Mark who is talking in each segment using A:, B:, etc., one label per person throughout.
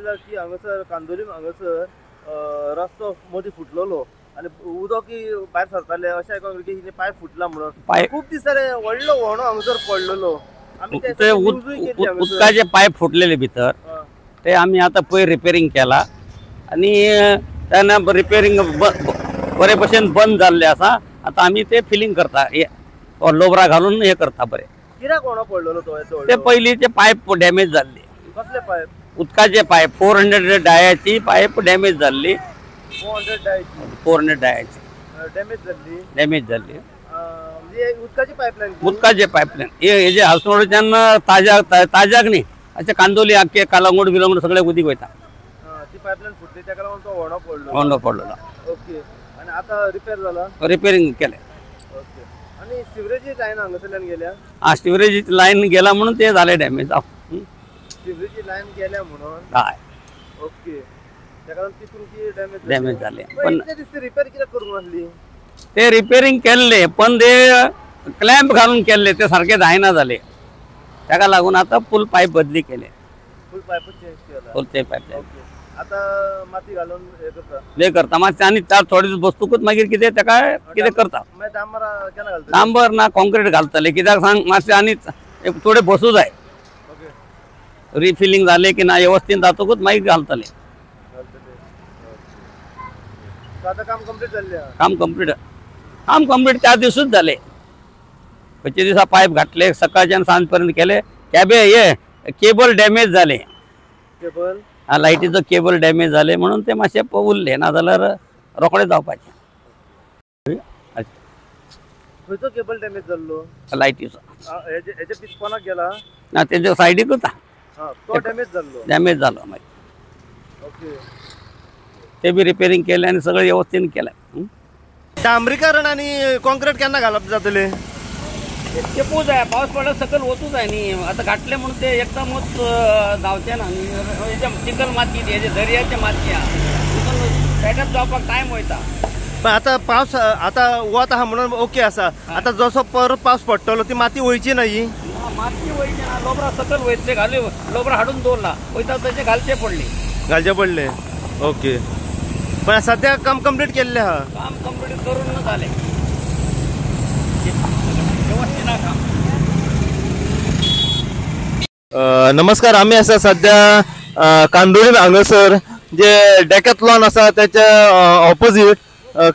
A: पळयला की हांगासर कांदोलीम हांगासर रस्तो मदीं फुटलेलो आनी उदक भायर सरतालें अशें आयकूंक की पायप फुटला म्हणून खूब दीस जाले व्हडलो व्हणो हांगासर पडलेलो आमी ते
B: उदकाचे पायप फुटलेले भितर ते आमी आतां पयर रिपेरिंग केला आनी तेन्ना रिपेरिंग बरे भशेन बंद जाल्ले आसा आतां आमी ते फिलिंग करता लोबरा घालून हे करता बरें
A: कित्याक व्हणो पडलेलो तो
B: ते पयलींचे पायप डॅमेज जाल्ली
A: कसले पायप
B: उदकाचे पायप 400 डायाची पायप डॅमेज जाल्ली 400 डायाची डॅमेज जाल्ली उदकाचे पायपलायन हेजे हालसोडच्यान ताज्याक न्ही अशें कांदोली आख्खे कालंगूट बिलंगूट सगळे उदीक वयता
A: ती पायपलायन फुटली तेका लागून तो
B: व्हणो पडलो
A: ओके आनी आतां रिपेर जाला
B: रिपेरिंग केलें
A: ओके आनी सिवरेजी लायन हांगासरल्यान गेल्या
B: सिवरेजी लायन गेला म्हणून ते जाले डॅमेज
A: सिवरेजी लायन गेल्या म्हणून
B: हय
A: ओके तेका लागून ती तुमची
B: डॅमेज जाले
A: पण रिपेर कित्याक करूंक नासली
B: ते रिपेरिंग केल्ले पण ते क्लॅम्प घालून केल्ले ते सारखे जायना जाले तेका लागून आता फुल पाईप बदली केले
A: फुल पाईप चेंज केला
B: फुल ते पाईप
A: आता माती घालून
B: हे करता मातशें आनी चार थोडी वस्तूकूच मागीर कितें तेका कितें करता डांबर ना कॉन्क्रीट घालतले कित्याक सांग मातशें आनी थोडे बसू जाय रिफिलिंग जाले की ना व्यवस्थित जातकूच मागीर घालतले काम कंप्लीट त्या दिवसूच झाले खंयचे दिसा पाईप घातले सकाळच्यान सांज पर्यंत केले केबल डॅमेज झाले लायटीचो केबल डॅमेज झाले म्हणून ते मातशे उरले ना जाल्यार रोखडे जावपाचे
A: खंयचो केबल डॅमेज जाल्लो
B: लायटीचो
A: हेजे पिसपणाक गेला
B: ना तेजे सायडीकूच
A: तो डॅमेज
B: जालो मागीर ओके ते बी रिपेरिंग केले आणि सगळं व्यवस्थित केलं
A: डांबरीकरण आणि कॉन्क्रीट केन्ना घालप जातले
B: तेपूच आहे पाऊस पडला सकल वचूच आहे न्ही आता घातले म्हणून ते एकदमच जावचे ना चिखल माती हेजे दर्याचे माती पॅटअप जावपाक टायम वयता
A: पण आता पावस आता वत आहा म्हणून ओके आसा आता जसो परत पावस पडटलो ती माती वयची ना ही
B: माती वयची ना लोबरा सकल वयतले घाले लोबरा हाडून दवरला वयता तशें घालचे पडले
A: ओके पण सध्या काम कंप्लीट केल्ले आहा
B: काम कंप्लीट करून झाले
A: नमस्कार आम्ही असा सध्या कांदोळी हांगासर जे डॅकॅथलॉन आसा त्याच्या ऑपोजिट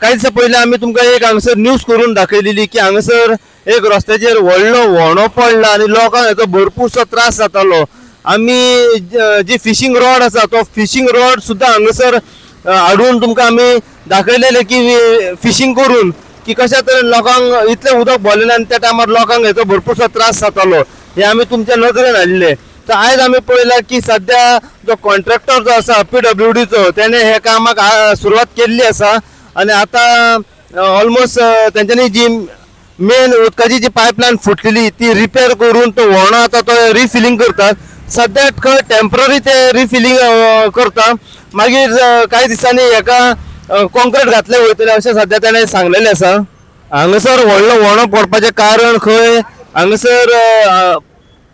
A: काही दिसा पयलीं आमी तुमकां एक हांगासर न्यूज करून दाखयलेली की हांगासर एक रस्त्याचेर व्हडलो व्हणो पडला आनी लोकांक हेचो भरपूरसो त्रास जातालो आमी जी फिशिंग रॉड आसा तो फिशिंग रॉड सुद्दां हांगासर हाडून तुमकां आमी दाखयलेले की फिशिंग करून की कशा तरेन लोकांक इतलें उदक भरलेलें आनी त्या टायमार लोकांक हेचो भरपूरसो त्रास जातालो हे आमी तुमच्या नदरेन हाडले तर आयज आमी पळयला की सध्या जो कॉन्ट्रॅक्टर जो आसा PWDचो त्याने हे कामाक सुरवात केल्ली आसा आनी आतां ऑलमोस्ट तेंच्यांनी जी मेन उदकाची जी पायपलायन फुटलेली ती रिपेर करून तो व्हणो आतां तो रिफिलिंग करतात सध्या खंय टेम्पररी ते रिफिलिंग करता मागीर काही दिसांनी हेका कॉन्क्रीट घातले वयतले अशें सध्या ताणें सांगलेलें आसा हांगासर व्हडलो व्हणो पडपाचें कारण खंय हांगासर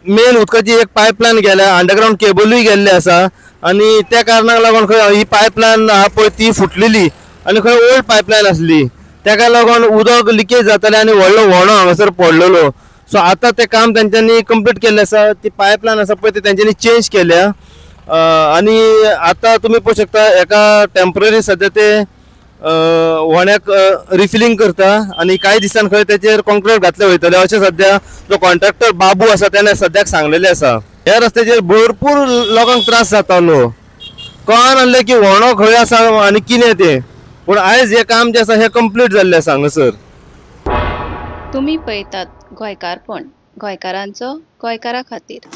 A: मेन उदकाची एक पायपलायन गेल्या अंडरग्राउंड केबलूय गेल्ले आसा आनी त्या कारणाक लागून खंय ही पायपलायन आहा पळय ती फुटलेली आनी खंय ओल्ड पायपलायन आसली तेका लागून उदक लिकेज जातालें आनी व्हडलो व्हणो हांगासर पडलेलो सो आतां तें काम तेंच्यांनी कंप्लीट केल्लें आसा ती पायपलायन आसा पळय ती तेंच्यांनी चेंज केल्या आनी आतां तुमी पळोवंक शकता एका टेम्पररी सध्या ते व्हण्याक रिफिलिंग करता आनी कांय दिसान खंय तेचेर कॉन्क्रीट घातले वयतले अशें सध्या जो कॉन्ट्रॅक्टर बाबू आसा त्याने सद्याक सांगलेलें आसा ह्या रस्त्याचेर भरपूर लोकांक त्रास जातालो कळना नासलें की व्हणो खंय आसा आनी कितें तें पूण आयज हे काम जे आसा हे कंप्लीट जाल्लें आसा हांगासर
C: तुम्ही पळयतात गोंयकारपण गोंयकारांचो गोंयकारा खातीर